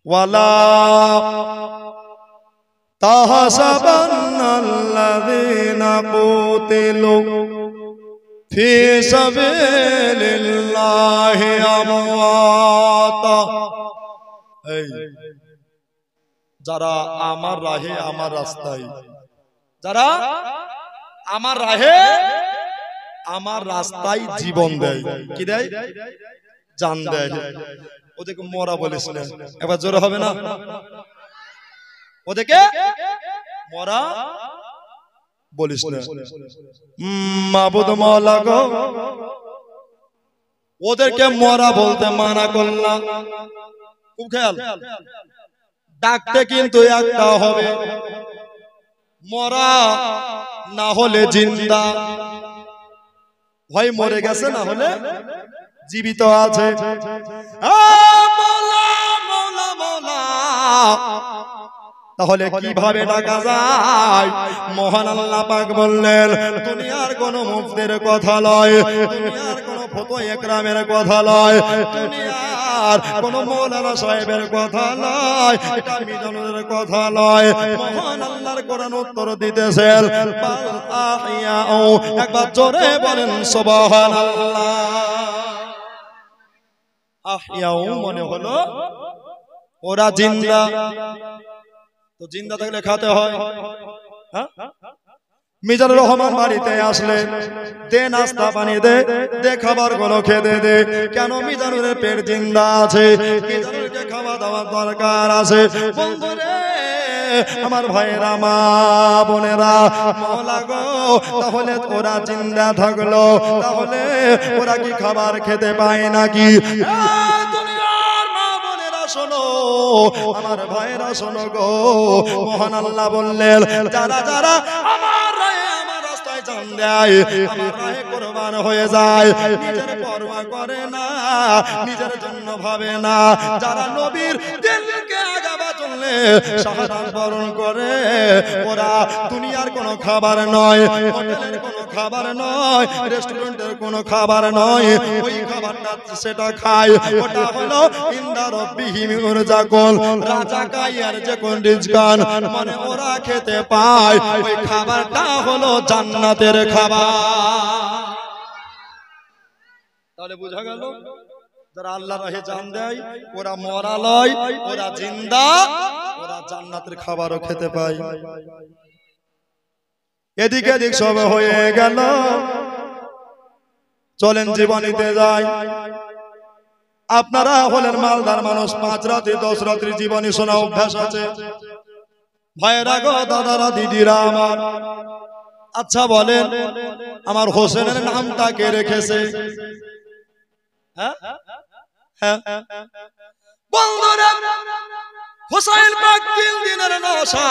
ওয়ালা তাহসাবান্নাল্লাযীনা কুতিলু ফি সাবিলিল্লাহি আমওয়াতা। এই যারা আমার রাহে আমার রাস্তায়, যারা আমার রাহে আমার রাস্তায় জীবন দেয়, কি দেয়? জান দেয়। ওদেরকে মরা বলিস না, এবার জোরে হবে না? ওদেরকে মরা বলিস না। মাবুদ মাওলা গো, ওদেরকে মরা বলতে মানা করলাম। খুব খেয়াল, ডাকতে কিন্তু একটা হবে, মরা না হলে জিন্দা। হয় মরে গেছে, না হলে জীবিত আছে। তাহলে কিভাবে ডাকা যায়? মহান আল্লাহ পাক বললেন, দুনিয়ার কোন মুফতির কথা নয়, দুনিয়ার কোন ফতোয়া একরামের কথা নয়, দুনিয়ার কোন মৌলানা সাহেবের কথা নয়, এটা মিজানুরের কথা নয়। মহান আল্লাহর কোরআন উত্তর দিতেছেন, বাল আহিয়াউ। একবার জোরে বলেন সুবহানাল্লাহ। আহিয়াউ মানে হলো ওরা জিন্দা। তো জিন্দা থাকলে খাতে হয়। মিজানুর রহমান বাড়িতে আসলে দে নাস্তা পানি দে, দে খাবার গুলো খেতে দে। কেন? মিজানুরের পেট জিন্দা আছে, মিজানুরকে খাওয়া দাওয়ার দরকার আছে। বন্ধুরে আমার ভাইয়েরা, মা বোনেরা, মওলা গো, তাহলে ওরা জিন্দা থাকলো, তাহলে ওরা কি খাবার খেতে পায় নাকি? শোনো আমার ভাইরা, শোনো গো, মহান আল্লাহ বললেন, যারা যারা আমার রাহে আমার রাস্তায় জান দেয়, আমার রাহে কুরবান হয়ে যায়, নিজের পরোয়া করে না, নিজের জন্য ভাবে না, যারা নবীর দিলকে আগাবা চললে শাহাদাত বরণ করে, ওরা দুনিয়ার কোনো খাবার নয়, হোটেলের কোনো খাবার নয়, রেস্টুরেন্টের কোনো খাবার নয়, ওই খাবারটা সেটা খায়, ওটা হলো ইনদা রাব্বিহিম উরজাকুন, রাজা কাইয়ার যে কোন রিজকান, মানে ওরা খেতে পায়, ওই খাবারটা হলো জান্নাতের খাবার। তাহলে বোঝা গেল, যারা আল্লাহর রাহে জান দেয়, ওরা মরা লয়, ওরা জিন্দা, ওরা জান্নাতের খাবারও খেতে পায়। এদিকে এদিক সব হয়ে গেল, চলেন জীবনীতে যাই। আপনারা হলেন মালদার মানুষ, 5 রাত্রি 10 রাত্রি জীবনী শোনা অভ্যাস আছে। ভাইরা গো, দাদারা, দিদিরা আমার, আচ্ছা বলেন, আমার হোসেনের নামটা কে রেখেছে? বন্ধুরা, হোসেন পাক 3 দিনের নশা,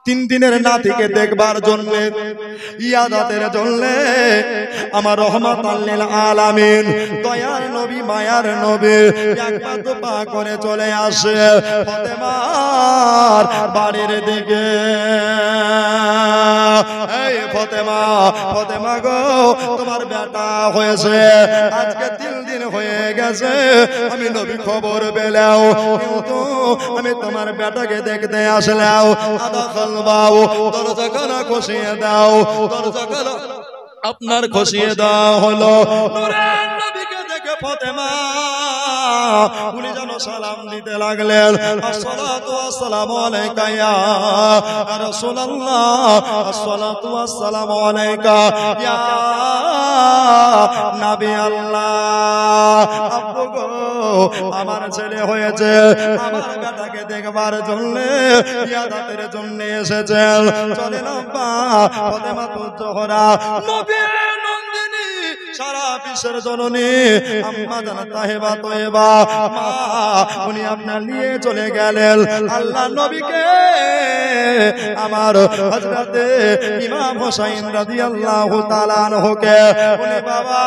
3 দিনের নাতিকে দেখবার জন্য, ইয়াদাতের জন্য আমার রহমাতাল লিল আলামিন দয়ার নবী, মায়ার নবী একবার দোয়া করে চলে আসে ফাতেমার বাড়ির দিকে। এই ফাতেমা, ফাতেমা গো, তোমার বেটা হয়েছে, আজকে 3 দিন হয়ে গেছে, আমি নবী খবর পেলাম, কিন্তু আমি তোমার বেটাকে দেখতে আসলাম। আদাখাল বাও, দরজাখানা খুশিয়ে দাও, দরজাখানা আপনার খুশিয়ে দাও হলো। নূরের নবীকে দেখে ফাতেমা উনি যেন সালাম দিতে লাগলেন, আসসালাতু ওয়াসসালামু আলাইকা ইয়া রাসূলুল্লাহ, আসসালাতু ওয়াসসালামু আলাইকা ইয়া নবী আল্লাহ। আব্বু গো, আমার ছেলে হয়েছে, আমার বেটাকে দেখবার জন্য, ইয়াদাতের জন্য এসেছেন, চলেন আব্বা। ফাতেমা তো জোহরা, নবীর নন্দিনী, সারা বিশ্বের জননী, আম্মা জান তাহেবা তয়্যেবা মা, উনি আপনার নিয়ে চলে গেলেন আল্লাহ নবীকে আমার হযরতে ইমাম হোসেন রাদিয়াল্লাহু তাআলা আনহুকে উনি বাবা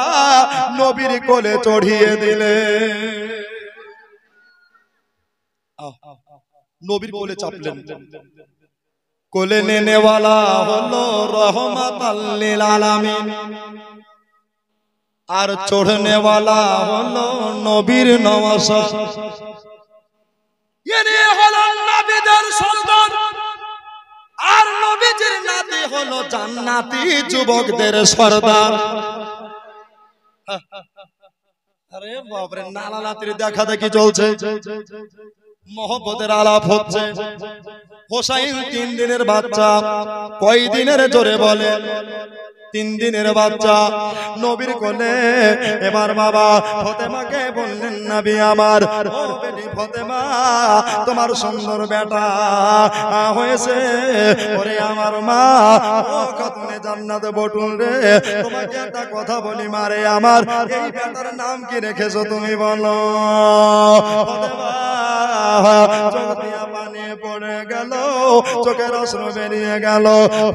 নবীর কোলে চড়িয়ে দিলেন। নবীর কোলে চাপলেন। কোলে নেনে वाला হলো রহমাতাল লিল আলামিন, আর চড়নে वाला হলো নবীর নওয়াজ। ইনি হলেন নবীদের সর্দার, আর নবীজির নাতি হলো জান্নাতি যুবকদের সর্দার। আরে বাপরে, নানা নাতির দেখা দেখি চলছে, মহব্বতের আলাপ হচ্ছে। হোসাইন 3 দিনের বাচ্চা। কয় দিনের জোরে বলে? 3 দিনের বাচ্চা নবীর কোলে। এবার বাবা ফাতেমাকে বললেন, নবী আমার, ও বেটি ফাতেমা, তোমার সুন্দর বেটা হয়েছে। ওরে আমার মা, ও খাতুনে জান্নাত বটুল রে, তোমাকে একটা কথা বলি মারে আমার, এই বেটার নাম কি রেখেছো তুমি বলো? ফাতেমা চোখ দিয়া পানি পড়ে গেল, চোখের অশ্রু বেরিয়ে গেল।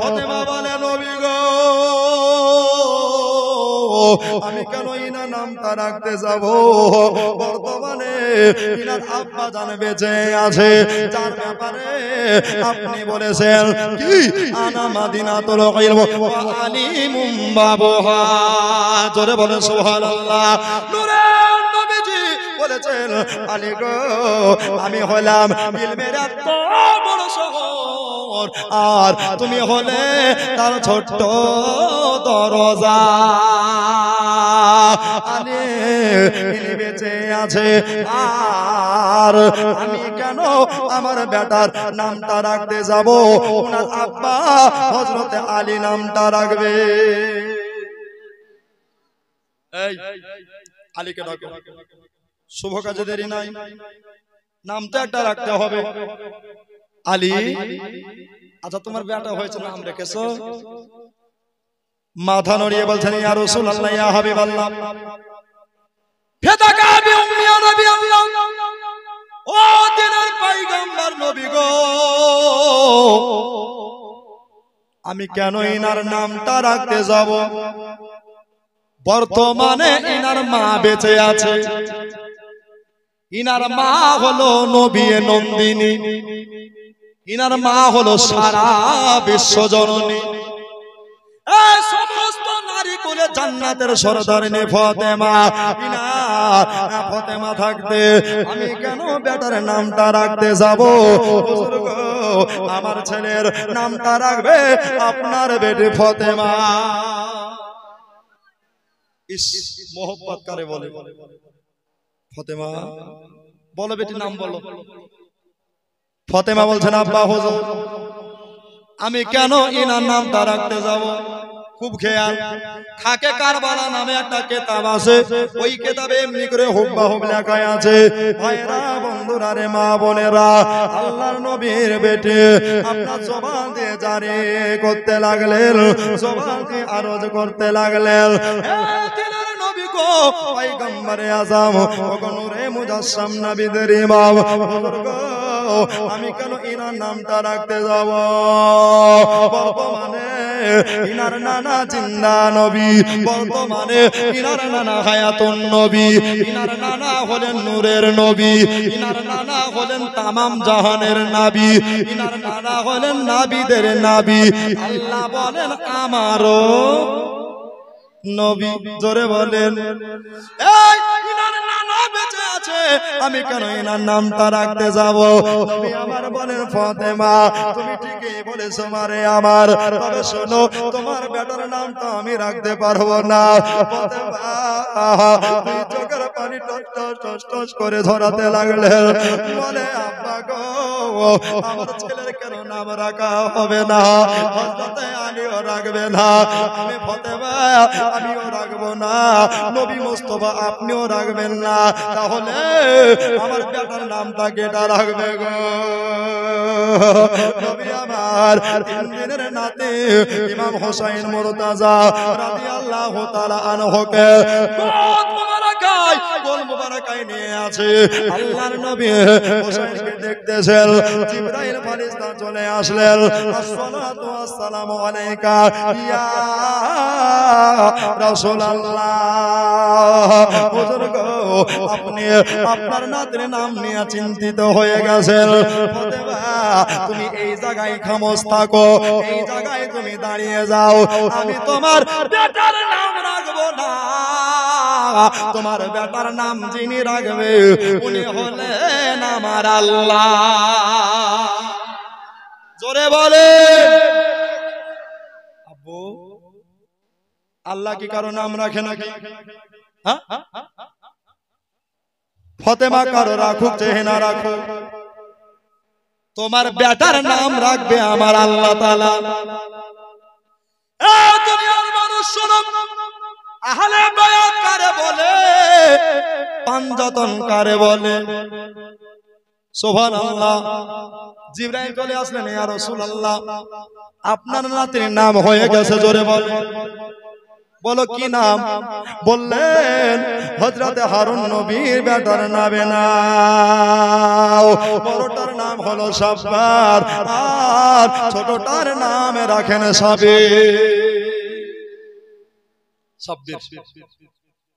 ফাতেমা বলে, নবী গো, আমি কেন ইনা নামটা রাখতে যাব? বর্তমানে ইনার আব্বা জান বেঁচে আছে, যার ব্যাপারে আপনি বলেছেন কি, আনা মাদিনাতুল ইলম ওয়া আলিমুম বাবুহা। জোরে বলেন সুবহানাল্লাহ। নূরের নবীজি বলেছেন, আলী গো, আমি হলাম ইলমের এত বড় শহর, আর তুমি হলে তার ছোট্ট দরজা। আলী ইনি বেঁচে আছে, আর আমি কেন আমার বেটার নামটা রাখতে যাব? ওনার আব্বা হযরতে আলী নামটা রাখবে। এই আলীকে ডাকো, শুভ কাজে দেরি নাই, নামটা একটা রাখতে হবে, আলী। আচ্ছা, তোমার বেটা হয়েছে, নাম রেখেছো? মাথা নড়িয়ে বলছেন, ইয়া রাসূলুল্লাহ, ইয়া হাবিবাল্লাহ, ফিদাকা বিউম্মি ইয়া নবী আল্লাহ, ও দিনের পয়গম্বর নবী গো, আমি কেন ইনার নামটা রাখতে যাব? বর্তমানে ইনার মা বেঁচে আছে। ইনার মা হলো নবী নন্দিনী, ইনার মা হলো সারা বিশ্ব জননী। এই সমস্ত নারী কোলে জান্নাতের সরদারিনী ফাতেমা। ইনার ফাতেমা থাকতে আমি কেন বেটার নামটা রাখতে যাব? আমার ছেলের নামটা রাখবে আপনার বেটি ফাতেমা। ইস, মোহব্বত করে বলে, ফাতেমা বলো বেটি, নাম বলো। ফাতেমা বলছেন, আব্বা হুজুর, আমি কেন ইনার নামটা রাখতে যাব? খুব খেয়াল, খাকে কারবালা নামে একটা কিতাব আছে, ওই কিতাবে এমনি করে হুবহু লেখা আছে। ভাইরা, বন্ধুরা রে, মা বোনেরা, আল্লাহর নবীর বেটি আপনার জবান দিয়ে জারি করতে লাগলেন, জবান দিয়ে আরজ করতে লাগলেন, পয়গম্বরে আযম ও নূরে মুজাসসাম নবীদের ইমাম, আমি কেন ইনার নামটা রাখতে যাব? বর্তমানে ইনার নানা জিন্দা নবী, বর্তমানে ইনার নানা হায়াতুন নবী, ইনার নানা হলেন নূরের নবী, ইনার নানা হলেন তামাম জাহানের নবী, ইনার নানা হলেন নবীদের নবী। আল্লাহ বলেন, আমারও নবী। জোরে বলেন, এই ইনার নানা বেঁচে আছে, আমি কেন ইনার নামটা রাখতে যাব? নবী আমার বলেন, ফাতেমা, তুমি ঠিকই বলেছো মারে আমার, তবে শোনো, তোমার বেটার নামটা আমি রাখতে পারবো না। ফাতেমা দুই চোখের পানি টস টস করে ঝরাতে লাগলেন, বলে, আব্বা গো, আমার ছেলের কেন নাম রাখা হবে না? হযরতে আলীও রাখবে না, আমি ফাতেমা আমিও রাখবো না, নবী মুস্তাফা আপনিও রাখবেন না, তাহলে আমার বেটার নামটা কেটা রাখবে গো? নবী আমার 3 দিনের নাতি ইমাম হোসাইন মুরতাজা রাদিয়াল্লাহু তাআলা আনহুকে গোল মুবারাকায় নিয়ে আছে। আল্লাহর নবী হোসাইনকে দেখতেছেন, জিবরাইল ফেরেশতা চলে আসলেন, আসসালাতু ওয়াসসালামু আলাইকা ইয়া রাসূলুল্লাহ। হুজুর গো, আপনি আপনার নাতির নাম নিয়ে চিন্তিত হয়ে গেছেন। ফাতেমা, তুমি এই জায়গায় খামোশ থাকো, এই জায়গায় তুমি দাঁড়িয়ে যাও, আমি তোমার বেটার নাম রাখবো না। তোমার বেটার নাম যিনি রাখবে উনি হলেন আমার আল্লাহ। জোরে বলে আব্বু, আল্লাহ কি কারো নাম রাখে নাকি? হ্যাঁ, ফতেমা কারো রাখুক চেহে না রাখুক, তোমার বেটার নাম রাখবে আমার আল্লাহ তাআলা। এই দুনিয়ার মানুষ শোনো, আহলে বায়াত কারে বলে, পাঞ্জাতন কারে বলে? সুবহানাল্লাহ। জিবরাইল চলে আসলেন, ইয়া রাসূলুল্লাহ আপনার নাতির নাম হয়ে গেছে, জোরে বলো। বলো কি নাম? বললেন হযরতে হারুন নবীর বেটার নামে নাও। বড়টার নাম হলো সাব্বার, আর ছোটটার নাম রাখেন সাবির। সাব্বির,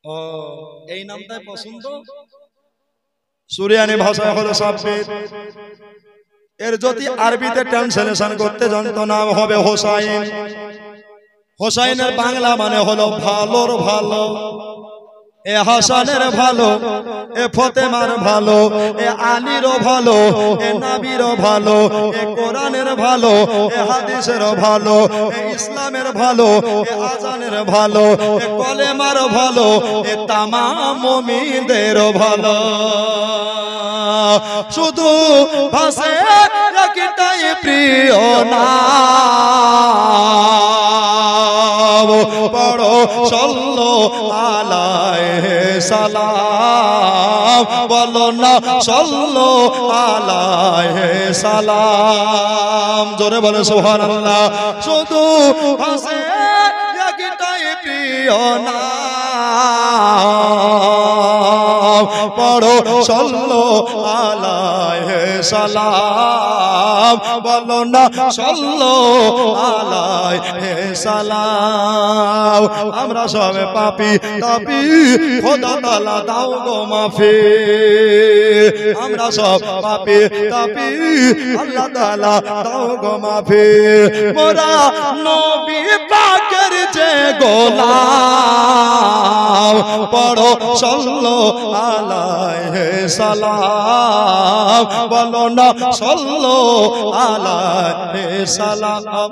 ও এই নামটাই পছন্দ। সুরিয়ানি ভাষায় হলো সাব্বির। এর যদি আরবিতে ট্রান্সলেশন করতে যান তো নাম হবে হোসাইন। হোসাইনের বাংলা মানে হলো ভালোর ভালো। এ হাসানের ভালো, এ ফতেমার ভালো, এ আলীরও ভালো, এ নবীরও ভালো, এ কোরআনের ভালো, এ হাদিসের ভালো, এ ইসলামের ভালো, এ আজানের ভালো, এ কলেমার ভালো, এ তামাম মুমিনদেরও ভালো। শুধু ভাষে একটাই প্রিয় নাম, পড়ো সাল্লাল্লাহু আলাইহি সালাম, বলো না সাল্লাল্লাহু আলাইহি সালাম। জোরে বলো সুবহানাল্লাহ। শুধু ভাষে একটাই প্রিয় নাম, পড়ো সাল্লাল্লাহু আলাইহি সালাম, বলো না সাল্লাল্লাহু আলাইহি সালাম। আমরা সব পাপী তাপী, খোদা তাআলা দাও গো মাফি। আমরা সব পাপী তাপী, আল্লাহ তাআলা দাও গো মাফি। মোরা নবী পাকের যে গোলাম, পড়ো সাল্লাল্লাহু আলাইহি সালাম, বলো না সাল্লাল্লাহু আলাইহি সালাম।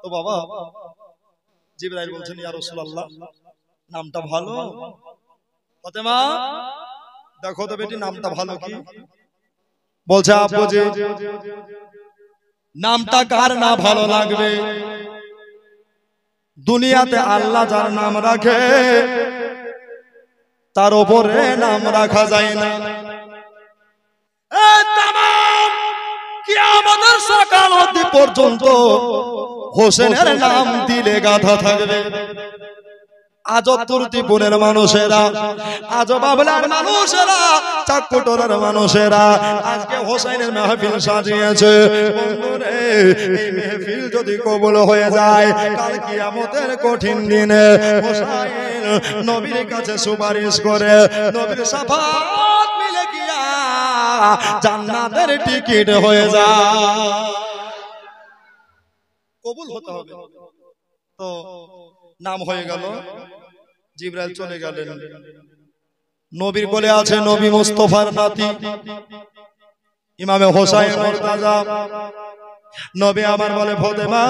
তো বাবা জিবরাইল বলছেন, ইয়া রাসূলুল্লাহ নামটা ভালো। ফাতেমা দেখো তো বেটি নামটা ভালো কি? বলছে আব্বু জি নামটা কার না ভালো লাগবে? দুনিয়াতে আল্লাহ যার নাম রাখে তার উপরে নাম রাখা যায় না। তামাম কিয়ামতের সকাল অবধি পর্যন্ত হোসেনের নাম দিলে গাথা থাকবে। আজ তুর্তিপুরের মানুষেরা, আজ বাবলার মানুষেরা, চাকুটোরের মানুষেরা আজকে হোসেনের মাহফিল সাজিয়েছে। বন্ধুরে এই মাহফিল যদি কবুল হয়ে যায়, কাল কিয়ামতের কঠিন দিনে হোসেন নবীর কাছে সুপারিশ করে নবীর শাফাত মিলে গিয়া জান্নাতের টিকিট হয়ে যায়। কবুল হতে হবে। তো নাম হয়ে গেল, জিবরাইল চলে গেলেন। নবীর কোলে আছে নবী মুস্তাফার নাতি ইমামে হোসাইন মুর্তাজা। নবী আমার বলে ফাতেমা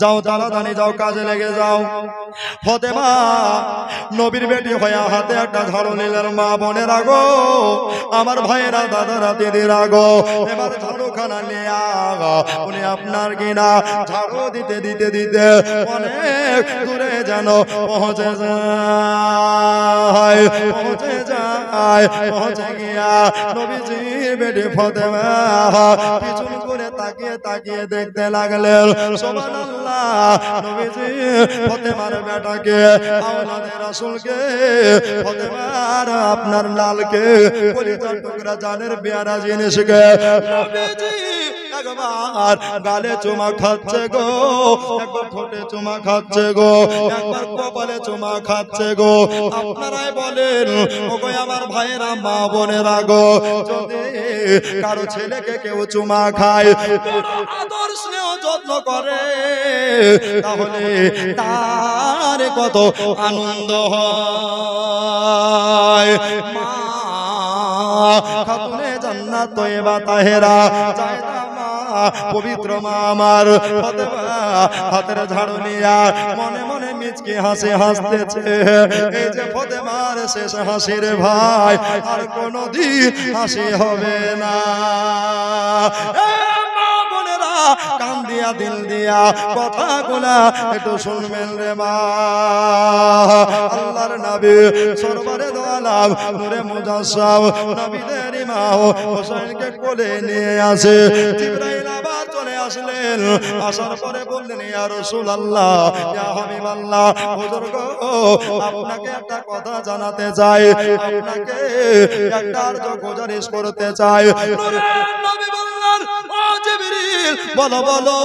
যাও তাড়াতাড়ি যাও, কাজে লেগে যাও। ফাতেমা নবীর বেটি হয়ে হাতে একটা ঝাড়ু নিলেন। মা বোনেরা গো, আমার ভাইয়েরা, দাদারা, দিদিরা গো, এবার ঝাড়ুখানা নিয়ে উনি আপনার কিনা ঝাড়ু দিতে দিতে দিতে অনেক দূরে যেন পৌঁছে যায়। পৌঁছে গিয়া নবীজির বেটি ফাতেমা পিছন করে তাকিয়ে তাকিয়ে দেখতে লাগলেন। সুবহানাল্লাহ, নবীজি ফাতেমার বেটাকে, আওলাদে রাসূলকে, ফাতেমার আপনার লালকে, কলিজার টুকরা জানের পেয়ারা জিনিসকে নবীজি একবার গালে চুমা খাচ্ছে গো, একবার ঠোঁটে চুমা খাচ্ছে গো, একবার কপালে চুমা খাচ্ছে গো। আপনারাই বলেন ওগো আমার ভাইয়েরা, মা বোনেরা গো, যদি কারো ছেলেকে কেউ চুমা খায়, আদর স্নেহ যত্ন করে, তাহলে তার কত আনন্দ হয়। মা খাতুনে জান্নাত তয়্যিবা তাহেরা জায়দা মা পবিত্র মা আমার ফাতেমা হাতের ঝাড়ু নিয়া মনে মনে মিচকি হাসি হাসতেছে। এই যে ফাতেমার শেষ হাসি রে ভাই, আর কোনদিন হাসি হবে না। কান দিয়া দিল দিয়া কথাগুলা একটু শুনবেন রে মা। আল্লাহর নবী সরবরে দো আলম নূরে মুজাসসাম নবীদের ইমাম হোসেনকে কোলে নিয়ে আসে। জিবরাইল আবার চলে আসলেন, আসার পরে বললেন ইয়া রাসূলুল্লাহ, ইয়া হাবিবাল্লাহ, হুজুর গো আপনাকে একটা কথা জানাতে চাই, আপনাকে একটা গুজারিশ করতে চাই। নবী বললেন ও জিবরিল বলো বলো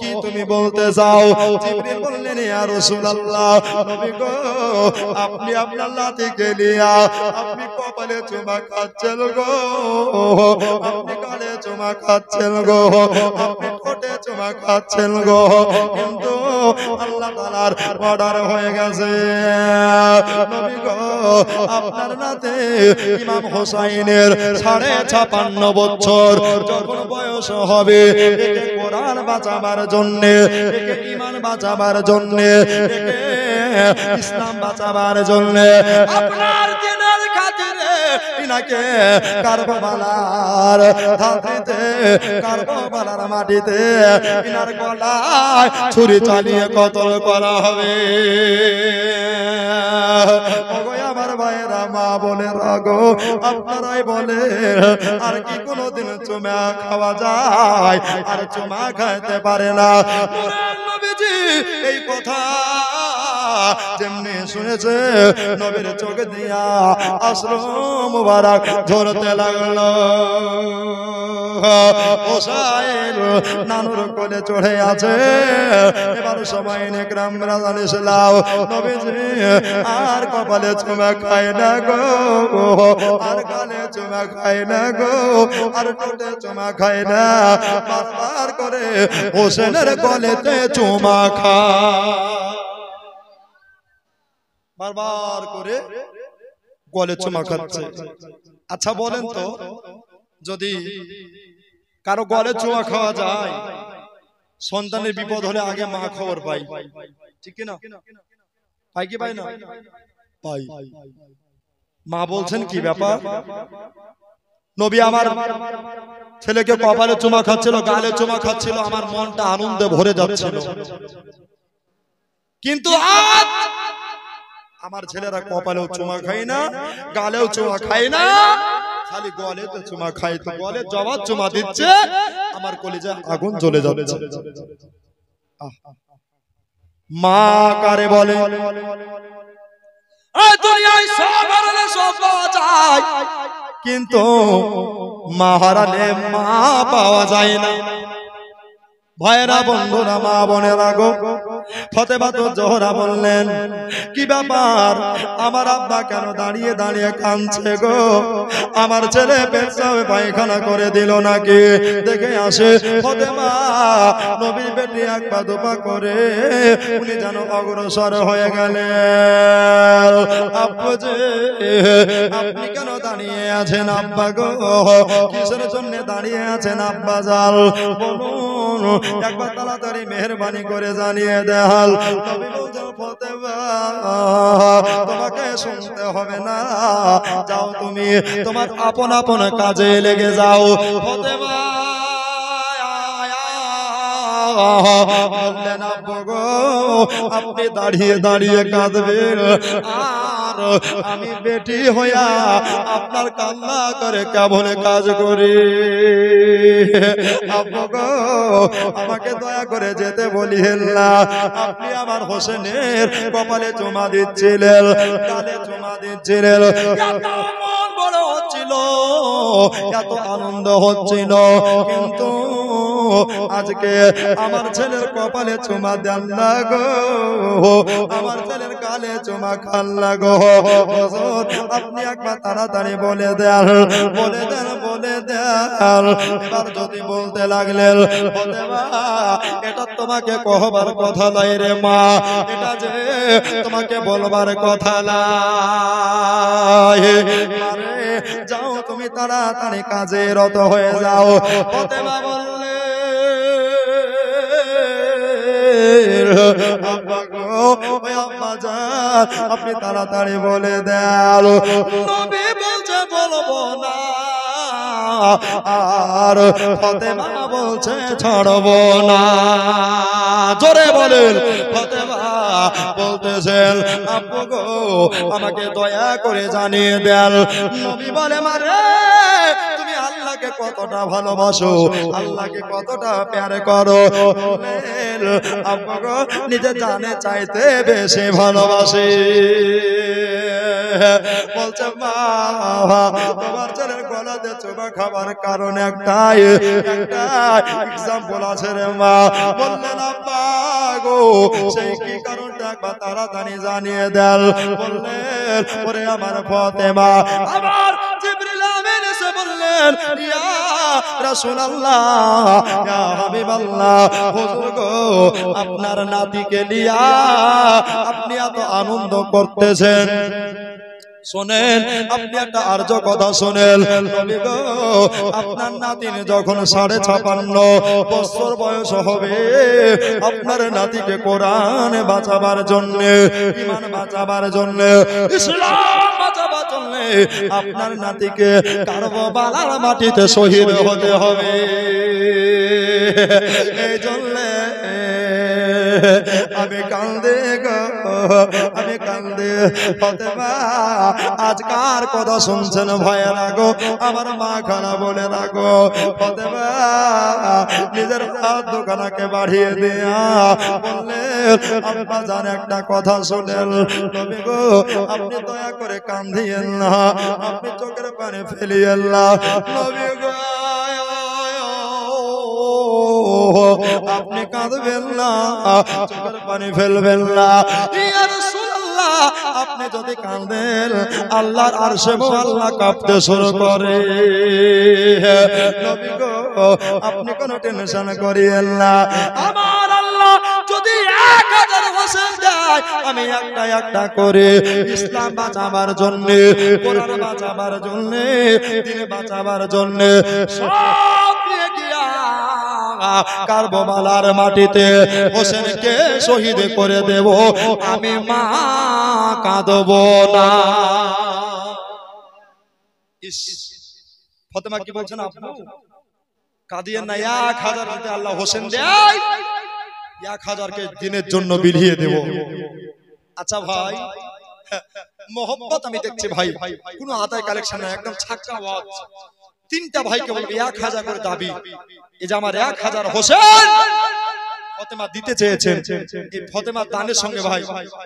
কি তুমি বলতে চাও? জিবরিল বললেন ইয়া রাসূলুল্লাহ, নবী গো আপনি আপনার লাতিকে নিয়া আপনি কপালে চুমা খাচ্ছেন গো, আপনি গালে চুমা খাচ্ছেন গো, আপনি ঠোঁটে চুমা খাচ্ছেন গো, কিন্তু আল্লাহ তাআলার অর্ডার হয়ে গেছে নবী গো আপনার নাতে ইমাম হোসাইনের 56.5 বছর যখন বয়স হবে, একে কোরআন বাঁচাবার জন্য, একে ঈমান বাঁচাবার জন্য, একে ইসলাম বাঁচাবার জন্য আপনার দিনের খাতিরে ইনাকে কারবালার ধাত্রীতে কারবালার মাটিতে ইনার গলায় ছুরি চালিয়ে কতল করা হবে। আমার ভাইয়েরা মা বোনেরা গো আপনারাই বলে আর কি কোনদিন চুমা খাওয়া যায়? আর চুমা খাইতে পারে না। নবীজি এই কথা যেমনি শুনেছে নবীর চোখ দিয়া অশ্রু মুবারক ঝরতে লাগলো। হোসাইন নানুর কোলে চড়ে আছে। এবার সময় নেকরাম রাজান ইসলাম নবীজি আর কপালে চুমা খায় না গো, আর গালে চুমা খায় না গো, আর ঠোঁটে চুমা খায় না, বারবার করে হোসেনের গলেতে চুমা খায়, বারবার করে গলে চুমা খাচ্ছে। আচ্ছা বলেন তো, যদি কারো গলে চুমা খাওয়া যায়, সন্তানের বিপদ হলে আগে মা খবর পাই, ঠিক না? পাই কি পাই না? পাই। মা বলছেন কি ব্যাপার? নবী আমার ছেলেকে কপালে চুমা খাচ্ছিল, গালে চুমা খাচ্ছিল, আমার মনটা আনন্দে ভরে যাচ্ছিল। কিন্তু আজ আমার ছেলেরা কপালেও চুমা খায় না, গালেও চুমা খায় না, খালি গলে তো চুমা খায়। তো গলে জবাব চুমা দিচ্ছে, আমার কলিজা আগুন জ্বলে যাচ্ছে। মা কারে বলে? দুনিয়ায় সব হারালে সব পাওয়া যায়, কিন্তু মা হারালে মা পাওয়া যায় না। ভাইরা বন্ধুরা মা বোনেরা গো, ফাতেমা তো জোহরা বললেন কি ব্যাপার আমার আব্বা কেন দাঁড়িয়ে দাঁড়িয়ে কাঁদছে গো? আমার ছেলে পেশাবে পায়খানা করে দিল নাকি? দেখে আসে ফাতেমা নবীর বেটি এক পা দুপা করে উনি যেন অগ্রসর হয়ে গেলেন। আব্বু যে আপনি কেন দাঁড়িয়ে আছেন আব্বা গো? কিসের জন্য দাঁড়িয়ে আছেন আব্বা জাল বলুন, একবার তাড়াতাড়ি মেহেরবানি করে জানিয়ে দেন। নবী বলছেন ফাতেমা তোমাকে শুনতে হবে না, যাও তুমি তোমার আপন আপন কাজে লেগে যাও। ফাতেমা বললেন আব্বু গো আপনি দাঁড়িয়ে দাঁড়িয়ে কাঁদবেন, আর আমি বেটি হইয়া আপনার কান্না করে কেমন কাজ করি? আব্বু গো আমাকে দয়া করে যেতে বলিয়েন না। আপনি আমার হোসেনের কপালে চুমা দিচ্ছিলেন, গালে চুমা দিচ্ছিলেন, এত মন বড় হচ্ছিল, এত আনন্দ হচ্ছিল, কিন্তু আজকে আমার ছেলের কপালে চুমা দেন না গো, আমার ছেলের গালে চুমা খান না গো। আপনি একবার তাড়াতাড়ি বলে দেন, বলে দেন বলে দেন। এবার যদি বলতে লাগলেন ফাতেমা এটা তোমাকে কহবার কথা নয় রে মা, এটা যে তোমাকে বলবার কথা নয়, আরে যাও তুমি তাড়াতাড়ি কাজে রত হয়ে যাও। ফাতেমা বললে আব্বা গো আব্বা যান আপনি তাড়াতাড়ি বলে দেন। নবী বলছে বলবো না, আর ফাতেমা বলছে ছাড়বো না। জোরে বলেন। ফাতেমা বলতেছেন আব্বু গো আমাকে দয়া করে জানিয়ে দেন। নবী বলে মারে তুমি আল্লাহকে কতটা ভালোবাসো, আল্লাহকে কতটা প্যার করো। আব্বু গো নিজে জানে চাইতে বেশি ভালোবাসি। বলছে মা তোমার ছেলের গলাতে চোখা খাবার কারণ একটাই এক্সাম্পল আছে রে মা। বললেন আব্বা গো সেই কি কারণটা একবার তাড়াতাড়ি জানিয়ে দেন। বললেন ওরে আমার ফাতেমা, আমার জিবরিল আমিন এসে বললেন ইয়া রাসূলুল্লাহ ইয়া হাবিবাল্লাহ হুজুর গো আপনার নাতিকে নিয়া আপনি এত আনন্দ করতেছেন। শোনেন আপনি একটা আর্য কথা শোনেন, নবী গো আপনার নাতির যখন 56.5 বছর বয়স হবে আপনার নাতিকে কোরআন বাঁচাবার জন্য, ঈমান বাঁচাবার জন্য, ইসলাম বাঁচাবার জন্য আপনার নাতিকে কারবালার মাটিতে শহীদ হতে হবে। এই জন্য আমি কান্দে গো আমি কান্দে। ফাতেমা আজকার কথা শুনছেন ভয়ে রাখো, আমার মা খানা বলে রাখো। ফাতেমা নিজের হাত দোকানাকে বাড়িয়ে দেয়া বললেন আব্বা জান একটা কথা শোনেন। নবী গো আপনি দয়া করে কান্দিয়েন না, আপনি চোখের পানি ফেলিয়েন না। নবী গো আপনি কাঁদবেন না, চোখের পানি ফেলবেন না। ইয়া রাসূলুল্লাহ আপনি যদি কাঁদেন আল্লাহর আরশে আল্লাহ কাঁপতে শুরু করে। নবী গো আপনি কোনো টেনশন করিয়েন না, আমার আল্লাহ যদি 1000 হোসেন দেয় আমি একটা একটা করে ইসলাম বাঁচাবার জন্য, কোরআন বাঁচাবার জন্য, দ্বীন বাঁচাবার জন্য সব নিয়ে গিয়া কারবালার মাটিতে হোসেনকে শহীদ করে দেব, আমি মা কাঁদব না। ফাতেমা কি বলছেন আপনি কাঁদিয়েন না, 1000 যদি আল্লাহ হোসেন দেয় 1000কে দিনের জন্য বিলিয়ে দেব। আচ্ছা ভাই মোহব্বত আমি দেখছি ভাই কোনো আদায় কালেকশন না, একদম ছাক্কা ওয়াজ। 3টা ভাইকে বলবে 1000 করে দাবি, এই যে আমার 1000 হোসেন ফাতেমা দিতে চেয়েছেন, এই ফাতেমা দানের সঙ্গে ভাই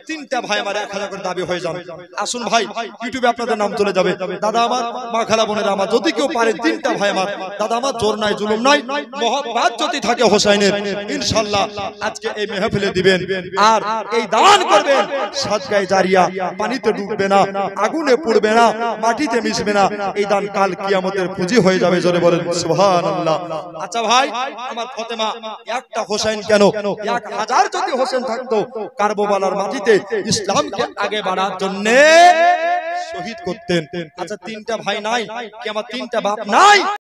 3টা ভাই আমার 1000 করে দাবি হয়ে যাবে। আসুন ভাই ইউটিউবে আপনাদের নাম চলে যাবে। দাদা আমার, মা খালা বোনেরা আমার, যদি কেউ পারে 3টা ভাই আমার, দাদা আমার জোর নাই জুলুম নাই, মহব্বত যদি থাকে হোসেনের ইনশাআল্লাহ আজকে এই মেহফিলে দিবেন আর এই দান করবেন। সাদকায়ে জারিয়া, পানিতে ডুববে না, আগুনে পুড়বে না, মাটিতে মিশবে না, এই দান কাল কিয়ামতের পুঁজি হয়ে যাবে। জোরে বলেন সুবহানাল্লাহ। আচ্ছা ভাই আমার ফাতেমা একটা হোসেন কেন 1000 যদি হোসেন থাকতো কারবালার মাটিতে ইসলামকে আগে বাড়ার জন্য শহীদ করতেন। আচ্ছা 3টা ভাই নাই কি আমার 3টা বাপ নাই?